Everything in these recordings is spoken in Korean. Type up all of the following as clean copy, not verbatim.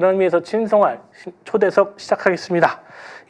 그런 의미에서 친송할 초대석 시작하겠습니다.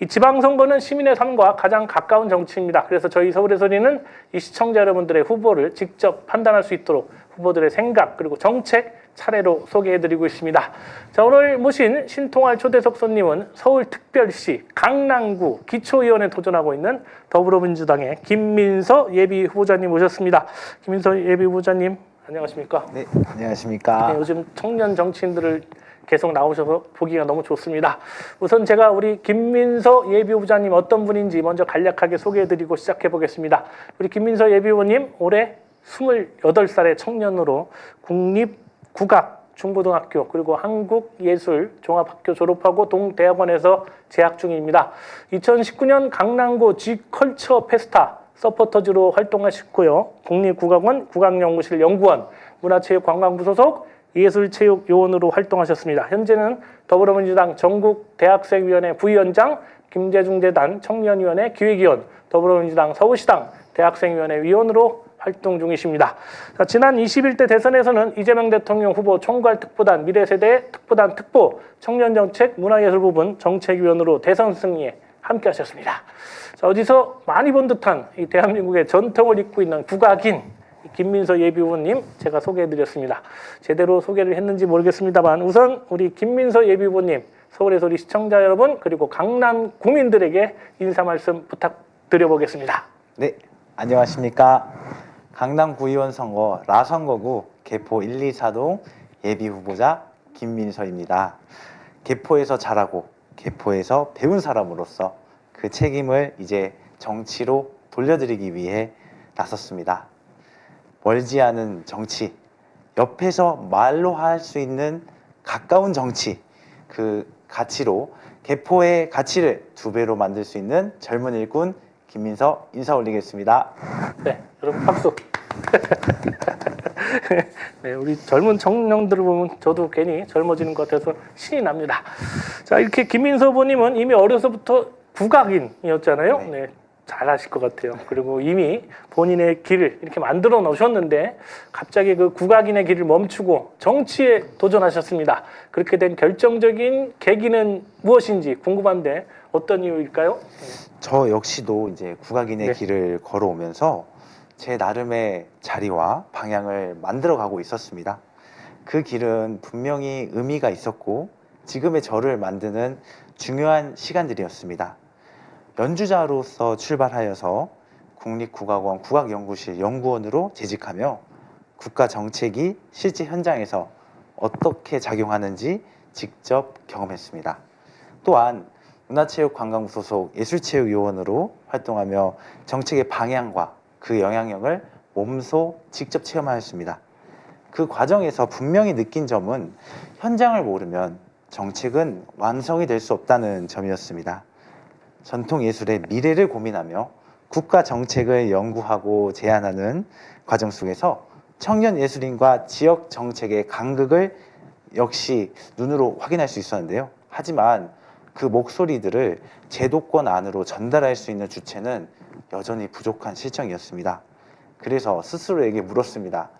이 지방선거는 시민의 삶과 가장 가까운 정치입니다. 그래서 저희 서울의 소리는 이 시청자 여러분들의 후보를 직접 판단할 수 있도록 후보들의 생각 그리고 정책 차례로 소개해드리고 있습니다. 자, 오늘 모신 신통할 초대석 손님은 서울특별시 강남구 기초의원에 도전하고 있는 더불어민주당의 김민서 예비후보자님 모셨습니다. 김민서 예비후보자님 안녕하십니까? 네, 안녕하십니까? 네, 요즘 청년 정치인들을 계속 나오셔서 보기가 너무 좋습니다. 우선 제가 우리 김민서 예비후보자님 어떤 분인지 먼저 간략하게 소개해드리고 시작해보겠습니다. 우리 김민서 예비후보님 올해 28살의 청년으로 국립국악 중고등학교 그리고 한국예술종합학교 졸업하고 동대학원에서 재학 중입니다. 2019년 강남구 G컬처 페스타 서포터즈로 활동하셨고요. 국립국악원 국악연구실 연구원, 문화체육관광부 소속 예술체육요원으로 활동하셨습니다. 현재는 더불어민주당 전국대학생위원회 부위원장, 김대중재단 청년위원회 기획위원, 더불어민주당 서울시당 대학생위원회 위원으로 활동 중이십니다. 자, 지난 21대 대선에서는 이재명 대통령 후보 총괄특보단 미래세대 특보단 특보 청년정책 문화예술 부분 정책위원으로 대선 승리에 함께 하셨습니다. 자, 어디서 많이 본 듯한 이 대한민국의 전통을 잇고 있는 국악인 김민서 예비후보님 제가 소개해드렸습니다. 제대로 소개를 했는지 모르겠습니다만 우선 우리 김민서 예비후보님 서울의 소리 시청자 여러분 그리고 강남 구민들에게 인사 말씀 부탁드려보겠습니다. 네, 안녕하십니까? 강남구의원 선거 라선거구 개포 1, 2, 4동 예비후보자 김민서입니다. 개포에서 자라고 개포에서 배운 사람으로서 그 책임을 이제 정치로 돌려드리기 위해 나섰습니다. 멀지 않은 정치, 옆에서 말로 할 수 있는 가까운 정치, 그 가치로 개포의 가치를 2배로 만들 수 있는 젊은 일꾼 김민서 인사 올리겠습니다. 네, 여러분 박수. 네, 우리 젊은 청년들을 보면 저도 괜히 젊어지는 것 같아서 신이 납니다. 자, 이렇게 김민서 후보님은 이미 어려서부터 국악인이었잖아요. 네, 잘하실 것 같아요. 그리고 이미 본인의 길을 이렇게 만들어 놓으셨는데 갑자기 그 국악인의 길을 멈추고 정치에 도전하셨습니다. 그렇게 된 결정적인 계기는 무엇인지 궁금한데 어떤 이유일까요? 저 역시도 이제 국악인의 길을 걸어오면서 제 나름의 자리와 방향을 만들어가고 있었습니다. 그 길은 분명히 의미가 있었고 지금의 저를 만드는 중요한 시간들이었습니다. 연주자로서 출발하여서 국립국악원 국악연구실 연구원으로 재직하며 국가 정책이 실제 현장에서 어떻게 작용하는지 직접 경험했습니다. 또한 문화체육관광부 소속 예술체육요원으로 활동하며 정책의 방향과 그 영향력을 몸소 직접 체험하였습니다. 그 과정에서 분명히 느낀 점은 현장을 모르면 정책은 완성이 될 수 없다는 점이었습니다. 전통예술의 미래를 고민하며 국가 정책을 연구하고 제안하는 과정 속에서 청년예술인과 지역 정책의 간극을 역시 눈으로 확인할 수 있었는데요. 하지만 그 목소리들을 제도권 안으로 전달할 수 있는 주체는 여전히 부족한 실정이었습니다. 그래서 스스로에게 물었습니다.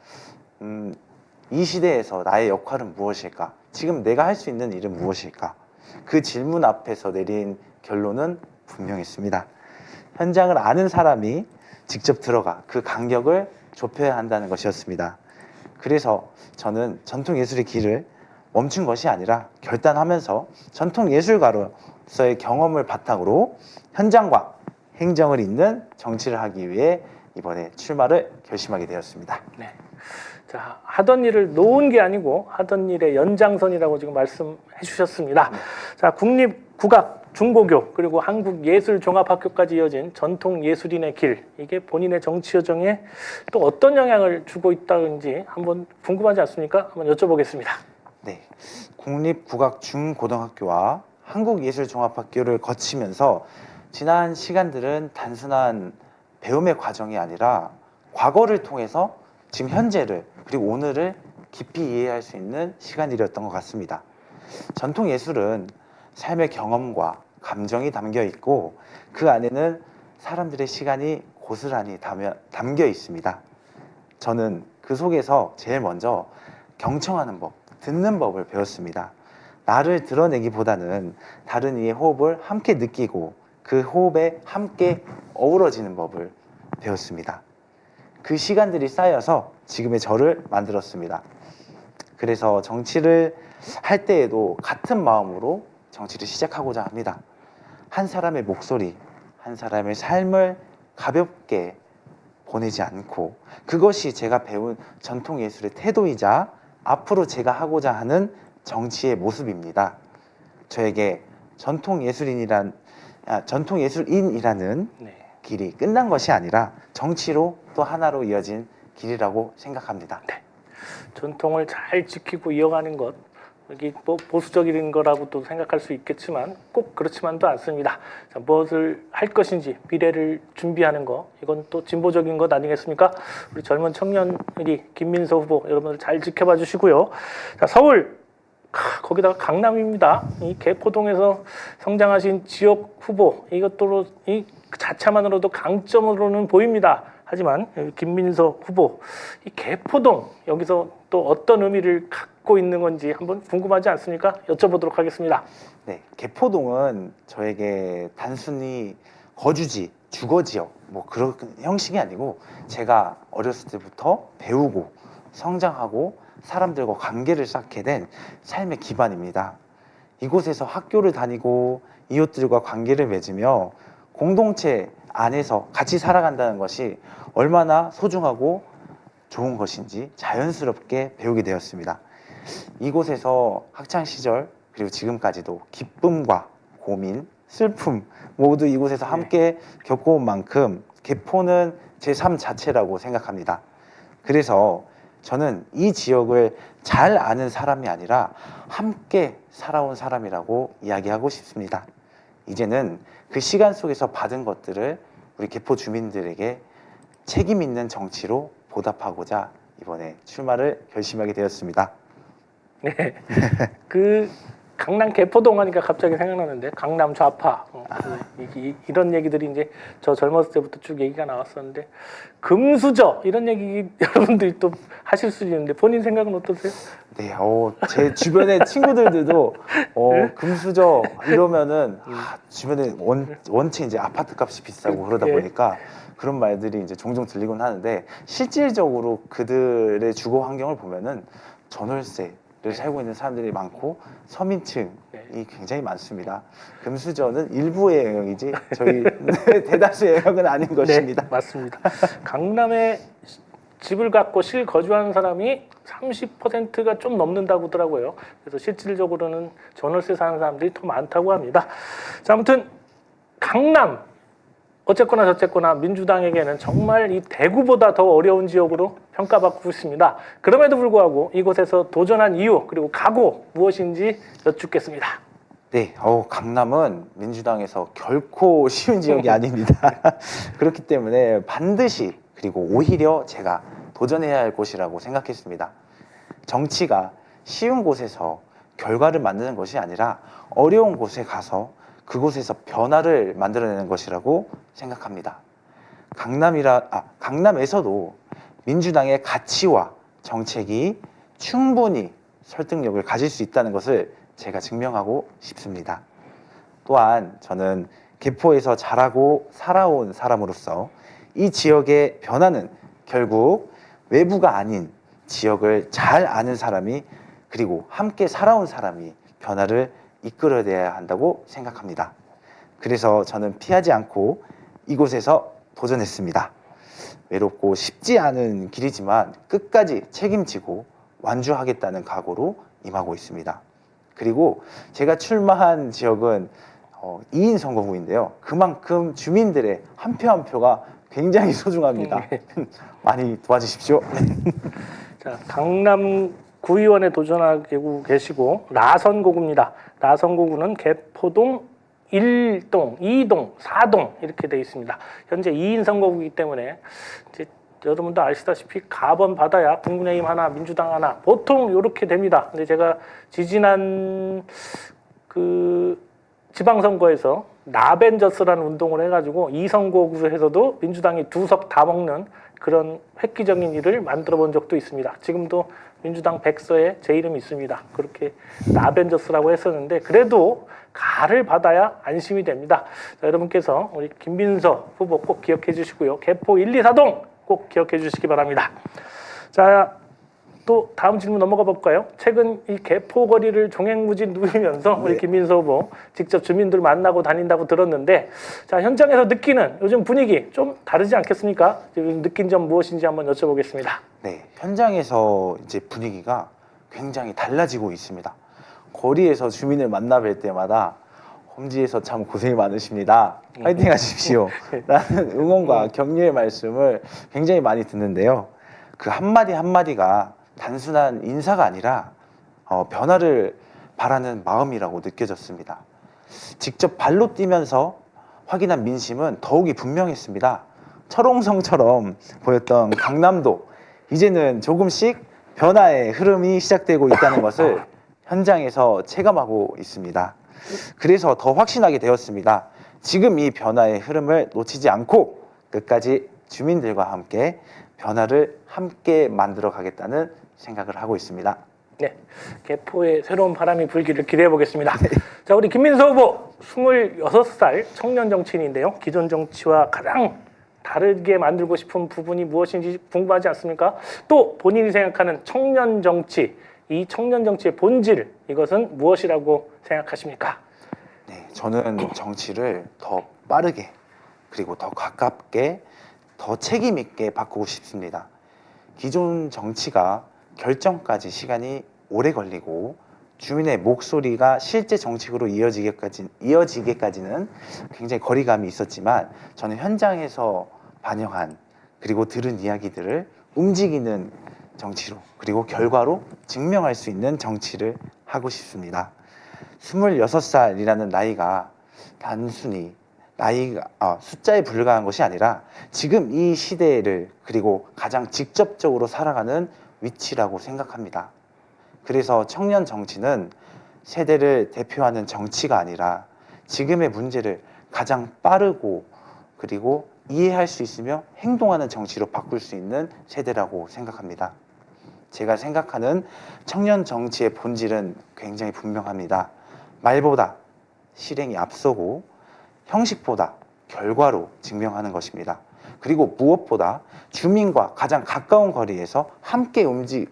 이 시대에서 나의 역할은 무엇일까? 지금 내가 할 수 있는 일은 무엇일까? 그 질문 앞에서 내린 결론은 분명했습니다. 현장을 아는 사람이 직접 들어가 그 간격을 좁혀야 한다는 것이었습니다. 그래서 저는 전통예술의 길을 멈춘 것이 아니라 결단하면서 전통예술가로서의 경험을 바탕으로 현장과 행정을 잇는 정치를 하기 위해 이번에 출마를 결심하게 되었습니다. 네. 자, 하던 일을 놓은 게 아니고 하던 일의 연장선이라고 지금 말씀해 주셨습니다. 자, 국립국악 중고교 그리고 한국예술종합학교까지 이어진 전통예술인의 길, 이게 본인의 정치 여정에 또 어떤 영향을 주고 있다는지 한번 궁금하지 않습니까? 한번 여쭤보겠습니다. 네, 국립국악 중고등학교와 한국예술종합학교를 거치면서 지난 시간들은 단순한 배움의 과정이 아니라 과거를 통해서 지금 현재를 그리고 오늘을 깊이 이해할 수 있는 시간들이었던 것 같습니다. 전통예술은 삶의 경험과 감정이 담겨 있고 그 안에는 사람들의 시간이 고스란히 담겨 있습니다. 저는 그 속에서 제일 먼저 경청하는 법, 듣는 법을 배웠습니다. 나를 드러내기보다는 다른 이의 호흡을 함께 느끼고 그 호흡에 함께 어우러지는 법을 배웠습니다. 그 시간들이 쌓여서 지금의 저를 만들었습니다. 그래서 정치를 할 때에도 같은 마음으로 정치를 시작하고자 합니다. 한 사람의 목소리, 한 사람의 삶을 가볍게 보내지 않고, 그것이 제가 배운 전통 예술의 태도이자 앞으로 제가 하고자 하는 정치의 모습입니다. 저에게 전통 예술인이라는 네. 길이 끝난 것이 아니라 정치로 또 하나로 이어진 길이라고 생각합니다. 전통을 잘 지키고 이어가는 것, 여기 뭐 보수적인 거라고도 생각할 수 있겠지만 꼭 그렇지만도 않습니다. 자, 무엇을 할 것인지 미래를 준비하는 거, 이건 또 진보적인 것 아니겠습니까? 우리 젊은 청년이 김민서 후보 여러분들 잘 지켜봐 주시고요. 자, 서울 거기다가 강남입니다. 이 개포동에서 성장하신 지역 후보, 이것도 이 자체만으로도 강점으로는 보입니다. 하지만 김민서 후보, 이 개포동 여기서 또 어떤 의미를 갖고 있는 건지 한번 궁금하지 않습니까? 여쭤보도록 하겠습니다. 네, 개포동은 저에게 단순히 거주지, 주거지역 뭐 그런 형식이 아니고, 제가 어렸을 때부터 배우고 성장하고 사람들과 관계를 쌓게 된 삶의 기반입니다. 이곳에서 학교를 다니고 이웃들과 관계를 맺으며 공동체 안에서 같이 살아간다는 것이 얼마나 소중하고 좋은 것인지 자연스럽게 배우게 되었습니다. 이곳에서 학창 시절 그리고 지금까지도 기쁨과 고민, 슬픔 모두 이곳에서 함께 겪어온 만큼 개포는 제 삶 자체라고 생각합니다. 그래서 저는 이 지역을 잘 아는 사람이 아니라 함께 살아온 사람이라고 이야기하고 싶습니다. 이제는 그 시간 속에서 받은 것들을 우리 개포 주민들에게 책임 있는 정치로 보답하고자 이번에 출마를 결심하게 되었습니다. 네, 그 강남 개포동 하니까 갑자기 생각나는데, 강남 좌파 이런 얘기들이 이제 저 젊었을 때부터 쭉 얘기가 나왔었는데, 금수저 이런 얘기 여러분들이 또 하실 수 있는데 본인 생각은 어떠세요? 네, 제 주변의 친구들도 금수저 이러면은 주변에 원체 이제 아파트 값이 비싸고 그러다 예. 보니까 그런 말들이 이제 종종 들리곤 하는데, 실질적으로 그들의 주거 환경을 보면은 전월세를 살고 있는 사람들이 많고 서민층이 굉장히 많습니다. 금수저는 일부의 영역이지 저희 대다수의 영역은 아닌 것입니다. 네, 맞습니다. 강남에 집을 갖고 실거주하는 사람이 30%가 좀 넘는다고 하더라고요. 그래서 실질적으로는 전월세 사는 사람들이 더 많다고 합니다. 자, 아무튼 강남 어쨌거나 저쨌거나 민주당에게는 정말 이 대구보다 더 어려운 지역으로 평가받고 있습니다. 그럼에도 불구하고 이곳에서 도전한 이유 그리고 각오 무엇인지 여쭙겠습니다. 네, 강남은 민주당에서 결코 쉬운 지역이 아닙니다. 그렇기 때문에 반드시, 그리고 오히려 제가 도전해야 할 곳이라고 생각했습니다. 정치가 쉬운 곳에서 결과를 만드는 것이 아니라 어려운 곳에 가서 그곳에서 변화를 만들어내는 것이라고 생각합니다. 강남에서도 민주당의 가치와 정책이 충분히 설득력을 가질 수 있다는 것을 제가 증명하고 싶습니다. 또한 저는 개포에서 자라고 살아온 사람으로서 이 지역의 변화는 결국 외부가 아닌 지역을 잘 아는 사람이, 그리고 함께 살아온 사람이 변화를 이끌어내야 한다고 생각합니다. 그래서 저는 피하지 않고 이곳에서 도전했습니다. 외롭고 쉽지 않은 길이지만 끝까지 책임지고 완주하겠다는 각오로 임하고 있습니다. 그리고 제가 출마한 지역은 2인 선거구인데요. 그만큼 주민들의 한 표 한 표가 굉장히 소중합니다. 많이 도와주십시오. 자, 강남 구의원에 도전하고 계시고 라선고구입니다. 라선고구는 개포동 1동, 2동, 4동 이렇게 되어 있습니다. 현재 2인 선거구이기 때문에 이제 여러분도 아시다시피 가번 받아야 국민의힘 하나, 민주당 하나 보통 이렇게 됩니다. 근데 제가 지지난 그 지방선거에서 나벤져스라는 운동을 해가지고 이선거구에서도 민주당이 2석 다 먹는 그런 획기적인 일을 만들어 본 적도 있습니다. 지금도 민주당 백서에 제 이름이 있습니다. 그렇게 나벤져스라고 했었는데 그래도 가를 받아야 안심이 됩니다. 자, 여러분께서 우리 김민서 후보 꼭 기억해 주시고요. 개포 1, 2, 4동 꼭 기억해 주시기 바랍니다. 자, 또 다음 질문 넘어가 볼까요? 최근 이 개포 거리를 종횡무진 누비면서 우리 김민서 후보 직접 주민들 만나고 다닌다고 들었는데, 자, 현장에서 느끼는 요즘 분위기 좀 다르지 않겠습니까? 지금 느낀 점 무엇인지 한번 여쭤보겠습니다. 네, 현장에서 이제 분위기가 굉장히 달라지고 있습니다. 거리에서 주민을 만나 뵐 때마다 험지에서 참 고생이 많으십니다. 파이팅 하십시오. 라는 응원과 격려의 말씀을 굉장히 많이 듣는데요. 그 한마디 한마디가 단순한 인사가 아니라 변화를 바라는 마음이라고 느껴졌습니다. 직접 발로 뛰면서 확인한 민심은 더욱이 분명했습니다. 철옹성처럼 보였던 강남도 이제는 조금씩 변화의 흐름이 시작되고 있다는 것을 현장에서 체감하고 있습니다. 그래서 더 확신하게 되었습니다. 지금 이 변화의 흐름을 놓치지 않고 끝까지 주민들과 함께 변화를 함께 만들어 가겠다는 생각을 하고 있습니다. 네, 개포에 새로운 바람이 불기를 기대해 보겠습니다. 자, 우리 김민서 후보 26살 청년 정치인인데요. 기존 정치와 가장 다르게 만들고 싶은 부분이 무엇인지 궁금하지 않습니까? 또 본인이 생각하는 청년 정치, 이 청년 정치의 본질, 이것은 무엇이라고 생각하십니까? 네, 저는 정치를 더 빠르게 그리고 더 가깝게 더 책임 있게 바꾸고 싶습니다. 기존 정치가 결정까지 시간이 오래 걸리고 주민의 목소리가 실제 정책으로 이어지기까지는 굉장히 거리감이 있었지만 저는 현장에서 반영한 그리고 들은 이야기들을 움직이는 정치로 그리고 결과로 증명할 수 있는 정치를 하고 싶습니다. 26살이라는 나이가 단순히 숫자에 불과한 것이 아니라 지금 이 시대를 그리고 가장 직접적으로 살아가는 위치라고 생각합니다. 그래서 청년 정치는 세대를 대표하는 정치가 아니라 지금의 문제를 가장 빠르고 그리고 이해할 수 있으며 행동하는 정치로 바꿀 수 있는 세대라고 생각합니다. 제가 생각하는 청년 정치의 본질은 굉장히 분명합니다. 말보다 실행이 앞서고 형식보다 결과로 증명하는 것입니다. 그리고 무엇보다 주민과 가장 가까운 거리에서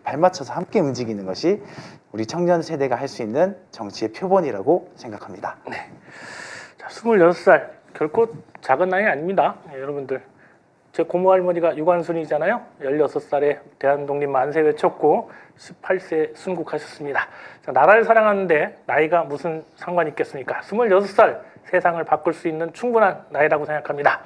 발맞춰서 함께 움직이는 것이 우리 청년 세대가 할 수 있는 정치의 표본이라고 생각합니다. 네. 자, 26살 결코 작은 나이 아닙니다. 네, 여러분들. 제 고모 할머니가 유관순이잖아요. 16살에 대한독립 만세 외쳤고 18세에 순국하셨습니다. 자, 나라를 사랑하는데 나이가 무슨 상관이 있겠습니까? 26살 세상을 바꿀 수 있는 충분한 나이라고 생각합니다.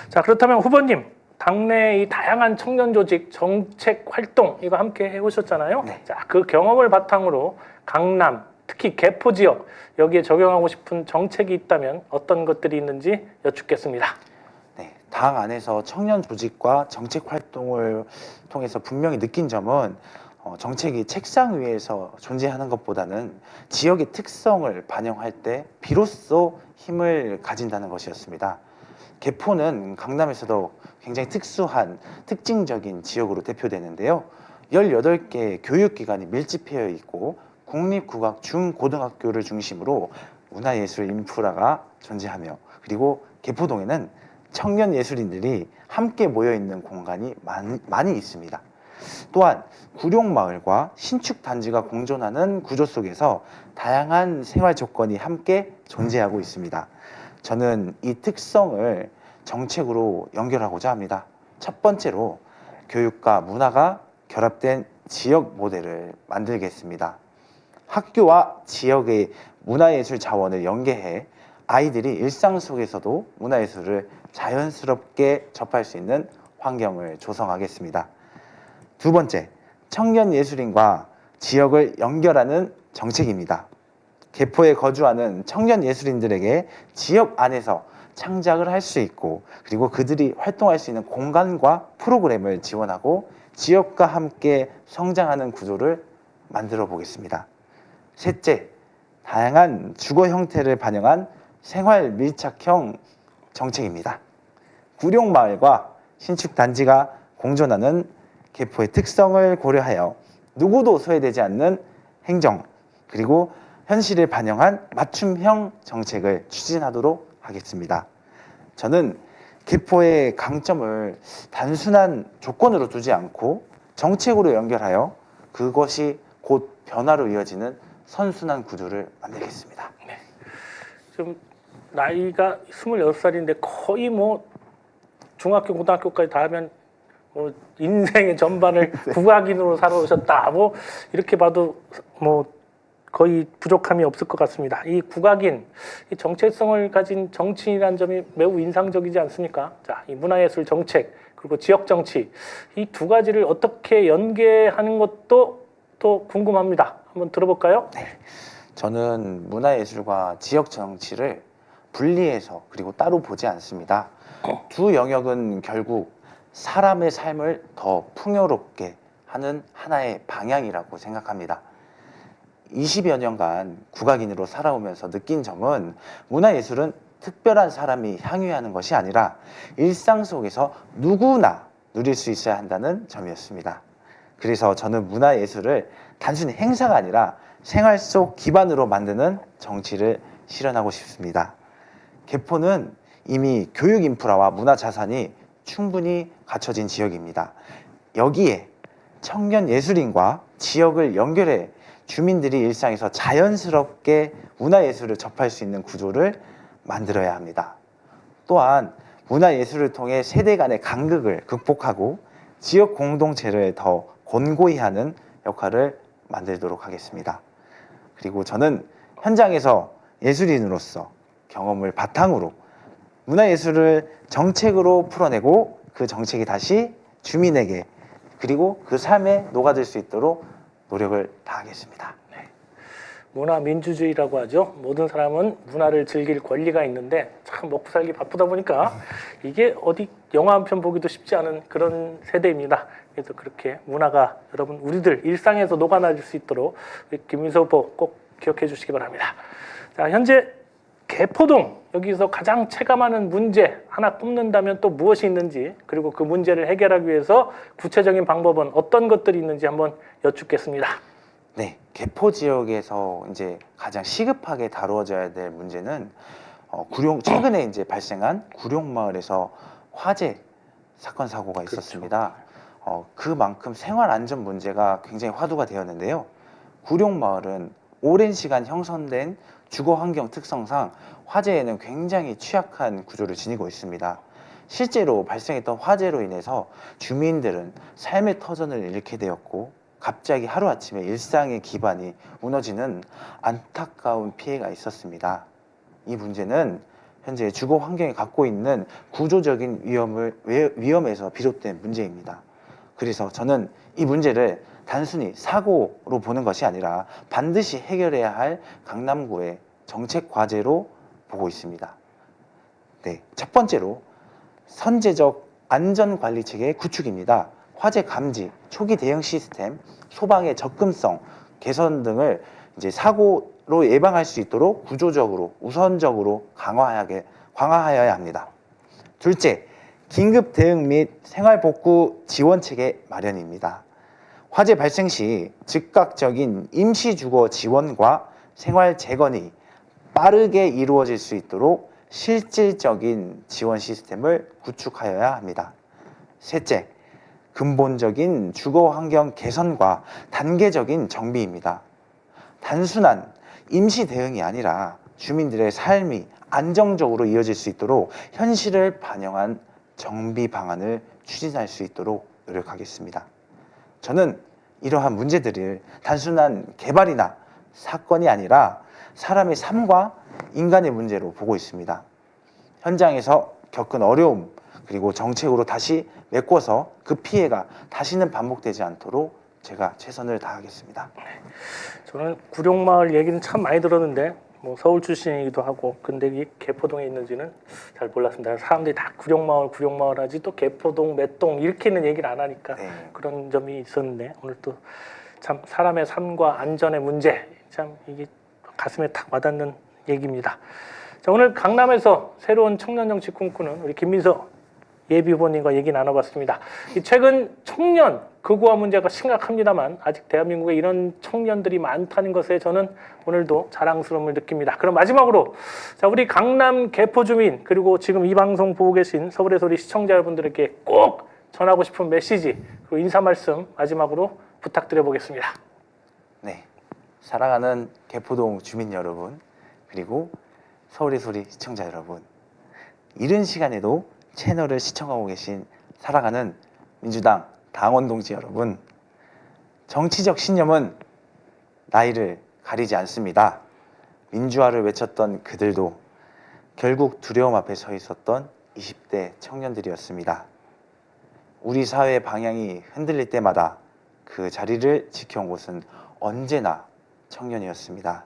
자, 그렇다면 후보님, 당내 이 다양한 청년 조직 정책 활동 이거 함께 해오셨잖아요. 네. 자, 그 경험을 바탕으로 강남, 특히 개포 지역 여기에 적용하고 싶은 정책이 있다면 어떤 것들이 있는지 여쭙겠습니다. 네, 당 안에서 청년 조직과 정책 활동을 통해서 분명히 느낀 점은 정책이 책상 위에서 존재하는 것보다는 지역의 특성을 반영할 때 비로소 힘을 가진다는 것이었습니다. 개포는 강남에서도 굉장히 특수한 특징적인 지역으로 대표되는데요. 18개 교육기관이 밀집되어 있고 국립국악 중고등학교를 중심으로 문화예술 인프라가 존재하며 그리고 개포동에는 청년 예술인들이 함께 모여있는 공간이 많이 있습니다. 또한 구룡마을과 신축단지가 공존하는 구조 속에서 다양한 생활 조건이 함께 존재하고 있습니다. 저는 이 특성을 정책으로 연결하고자 합니다. 첫 번째로 교육과 문화가 결합된 지역 모델을 만들겠습니다. 학교와 지역의 문화예술 자원을 연계해 아이들이 일상 속에서도 문화예술을 자연스럽게 접할 수 있는 환경을 조성하겠습니다. 두 번째, 청년 예술인과 지역을 연결하는 정책입니다. 개포에 거주하는 청년 예술인들에게 지역 안에서 창작을 할 수 있고 그리고 그들이 활동할 수 있는 공간과 프로그램을 지원하고 지역과 함께 성장하는 구조를 만들어 보겠습니다. 셋째, 다양한 주거 형태를 반영한 생활 밀착형 정책입니다. 구룡마을과 신축단지가 공존하는 개포의 특성을 고려하여 누구도 소외되지 않는 행정 그리고 현실을 반영한 맞춤형 정책을 추진하도록 하겠습니다. 저는 개포의 강점을 단순한 조건으로 두지 않고 정책으로 연결하여 그것이 곧 변화로 이어지는 선순환 구조를 만들겠습니다. 좀 나이가 26살인데 거의 뭐 중학교, 고등학교까지 다 하면 뭐 인생의 전반을 국악인으로 살아오셨다. 뭐 이렇게 봐도 뭐 거의 부족함이 없을 것 같습니다. 이 국악인, 이 정체성을 가진 정치인이라는 점이 매우 인상적이지 않습니까? 자, 이 문화예술 정책 그리고 지역 정치 이 두 가지를 어떻게 연계하는 것도 또 궁금합니다. 한번 들어볼까요? 네, 저는 문화예술과 지역 정치를 분리해서 그리고 따로 보지 않습니다. 두 영역은 결국 사람의 삶을 더 풍요롭게 하는 하나의 방향이라고 생각합니다. 20여 년간 국악인으로 살아오면서 느낀 점은 문화예술은 특별한 사람이 향유하는 것이 아니라 일상 속에서 누구나 누릴 수 있어야 한다는 점이었습니다. 그래서 저는 문화예술을 단순히 행사가 아니라 생활 속 기반으로 만드는 정치를 실현하고 싶습니다. 개포는 이미 교육 인프라와 문화 자산이 충분히 갖춰진 지역입니다. 여기에 청년 예술인과 지역을 연결해 주민들이 일상에서 자연스럽게 문화예술을 접할 수 있는 구조를 만들어야 합니다. 또한 문화예술을 통해 세대 간의 간극을 극복하고 지역 공동체를 더 권고히 하는 역할을 만들도록 하겠습니다. 그리고 저는 현장에서 예술인으로서 경험을 바탕으로 문화예술을 정책으로 풀어내고 그 정책이 다시 주민에게 그리고 그 삶에 녹아들 수 있도록 노력을 다하겠습니다. 문화 민주주의라고 하죠. 모든 사람은 문화를 즐길 권리가 있는데 참 먹고 살기 바쁘다 보니까 이게 어디 영화 한 편 보기도 쉽지 않은 그런 세대입니다. 그래서 그렇게 문화가 여러분 우리들 일상에서 녹아날 수 있도록 우리 김민서 후보 꼭 기억해 주시기 바랍니다. 자, 현재 개포동 여기서 가장 체감하는 문제 하나 꼽는다면 또 무엇이 있는지 그리고 그 문제를 해결하기 위해서 구체적인 방법은 어떤 것들이 있는지 한번 여쭙겠습니다. 네, 개포 지역에서 이제 가장 시급하게 다루어져야 될 문제는 최근에 이제 발생한 구룡마을에서 화재 사건 사고가 있었습니다. 그만큼 생활 안전 문제가 굉장히 화두가 되었는데요. 구룡마을은 오랜 시간 형성된 주거 환경 특성상 화재에는 굉장히 취약한 구조를 지니고 있습니다. 실제로 발생했던 화재로 인해서 주민들은 삶의 터전을 잃게 되었고 갑자기 하루아침에 일상의 기반이 무너지는 안타까운 피해가 있었습니다. 이 문제는 현재 주거 환경이 갖고 있는 구조적인 위험에서 비롯된 문제입니다. 그래서 저는 이 문제를 단순히 사고로 보는 것이 아니라 반드시 해결해야 할 강남구의 정책 과제로 보고 있습니다. 네, 첫 번째로 선제적 안전관리 체계 구축입니다. 화재 감지, 초기 대응 시스템, 소방의 접근성 개선 등을 이제 사고로 예방할 수 있도록 구조적으로 우선적으로 강화하여야 합니다. 둘째, 긴급 대응 및 생활복구 지원 체계 마련입니다. 화재 발생 시 즉각적인 임시주거 지원과 생활 재건이 빠르게 이루어질 수 있도록 실질적인 지원 시스템을 구축하여야 합니다. 셋째, 근본적인 주거 환경 개선과 단계적인 정비입니다. 단순한 임시 대응이 아니라 주민들의 삶이 안정적으로 이어질 수 있도록 현실을 반영한 정비 방안을 추진할 수 있도록 노력하겠습니다. 저는 이러한 문제들을 단순한 개발이나 사건이 아니라 사람의 삶과 인간의 문제로 보고 있습니다. 현장에서 겪은 어려움 그리고 정책으로 다시 메꿔서 그 피해가 다시는 반복되지 않도록 제가 최선을 다하겠습니다. 저는 구룡마을 얘기는 참 많이 들었는데 뭐 서울 출신이기도 하고 근데 이 개포동에 있는지는 잘 몰랐습니다. 사람들이 다 구룡마을 하지 또 개포동, 맷동 이렇게는 얘기를 안 하니까 네. 그런 점이 있었는데 오늘 또 참 사람의 삶과 안전의 문제 참 이게 가슴에 탁 와닿는 얘기입니다. 자, 오늘 강남에서 새로운 청년 정치 꿈꾸는 우리 김민서 예비 후보님과 얘기 나눠봤습니다. 이 최근 청년 극우화 문제가 심각합니다만 아직 대한민국에 이런 청년들이 많다는 것에 저는 오늘도 자랑스러움을 느낍니다. 그럼 마지막으로 자, 우리 강남 개포 주민 그리고 지금 이 방송 보고 계신 서울의 소리 시청자 여러분들에게 꼭 전하고 싶은 메시지 그리고 인사 말씀 마지막으로 부탁드려 보겠습니다. 네, 사랑하는 개포동 주민 여러분, 그리고 서울의 소리 시청자 여러분, 이른 시간에도 채널을 시청하고 계신 사랑하는 민주당 당원 동지 여러분, 정치적 신념은 나이를 가리지 않습니다. 민주화를 외쳤던 그들도 결국 두려움 앞에 서 있었던 20대 청년들이었습니다. 우리 사회의 방향이 흔들릴 때마다 그 자리를 지켜온 곳은 언제나 청년이었습니다.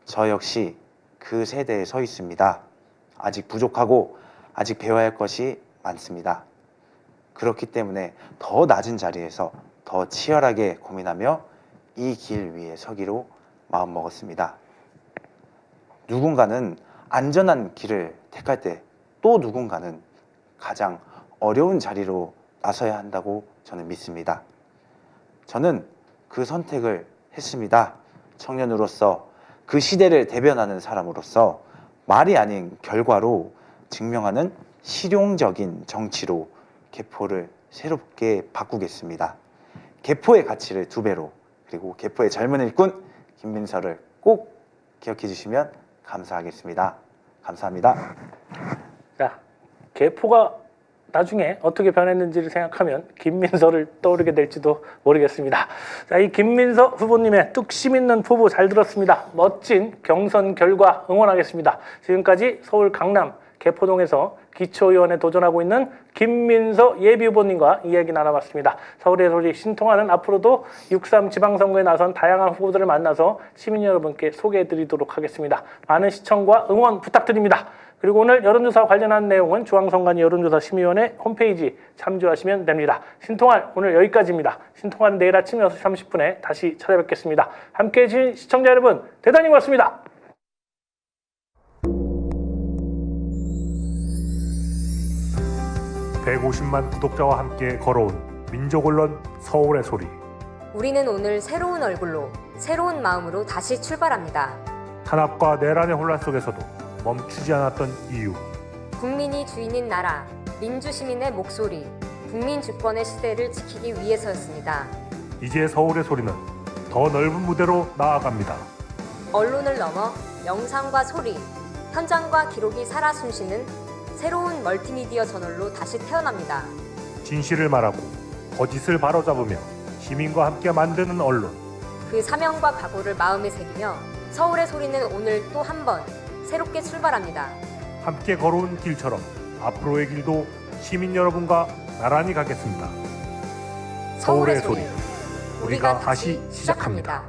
저 역시 그 세대에 서 있습니다. 아직 부족하고 아직 배워야 할 것이 많습니다. 그렇기 때문에 더 낮은 자리에서 더 치열하게 고민하며 이 길 위에 서기로 마음먹었습니다. 누군가는 안전한 길을 택할 때 또 누군가는 가장 어려운 자리로 나서야 한다고 저는 믿습니다. 저는 그 선택을 했습니다. 청년으로서, 그 시대를 대변하는 사람으로서 말이 아닌 결과로 증명하는 실용적인 정치로 개포를 새롭게 바꾸겠습니다. 개포의 가치를 2배로, 그리고 개포의 젊은 일꾼 김민서를 꼭 기억해 주시면 감사하겠습니다. 감사합니다. 자, 개포가 나중에 어떻게 변했는지를 생각하면 김민서를 떠오르게 될지도 모르겠습니다. 자, 이 김민서 후보님의 뚝심 있는 포부 잘 들었습니다. 멋진 경선 결과 응원하겠습니다. 지금까지 서울 강남 개포동에서 기초의원에 도전하고 있는 김민서 예비 후보님과 이야기 나눠봤습니다. 서울의 소리 신통하는 앞으로도 6.3 지방선거에 나선 다양한 후보들을 만나서 시민 여러분께 소개해드리도록 하겠습니다. 많은 시청과 응원 부탁드립니다. 그리고 오늘 여론조사 관련한 내용은 중앙선관위 여론조사 심의위원회 홈페이지 참조하시면 됩니다. 신통할 오늘 여기까지입니다. 신통할 내일 아침 6시 30분에 다시 찾아뵙겠습니다. 함께해 주신 시청자 여러분 대단히 고맙습니다. 150만 구독자와 함께 걸어온 민족언론 서울의 소리. 우리는 오늘 새로운 얼굴로, 새로운 마음으로 다시 출발합니다. 탄압과 내란의 혼란 속에서도 멈추지 않았던 이유. 국민이 주인인 나라, 민주시민의 목소리, 국민 주권의 시대를 지키기 위해서였습니다. 이제 서울의 소리는 더 넓은 무대로 나아갑니다. 언론을 넘어 영상과 소리, 현장과 기록이 살아 숨쉬는 새로운 멀티미디어 저널로 다시 태어납니다. 진실을 말하고 거짓을 바로잡으며 시민과 함께 만드는 언론. 그 사명과 각오를 마음에 새기며 서울의 소리는 오늘 또 한 번 새롭게 출발합니다. 함께 걸어온 길처럼 앞으로의 길도 시민 여러분과 나란히 가겠습니다. 서울의 소리, 우리가 다시 시작합니다.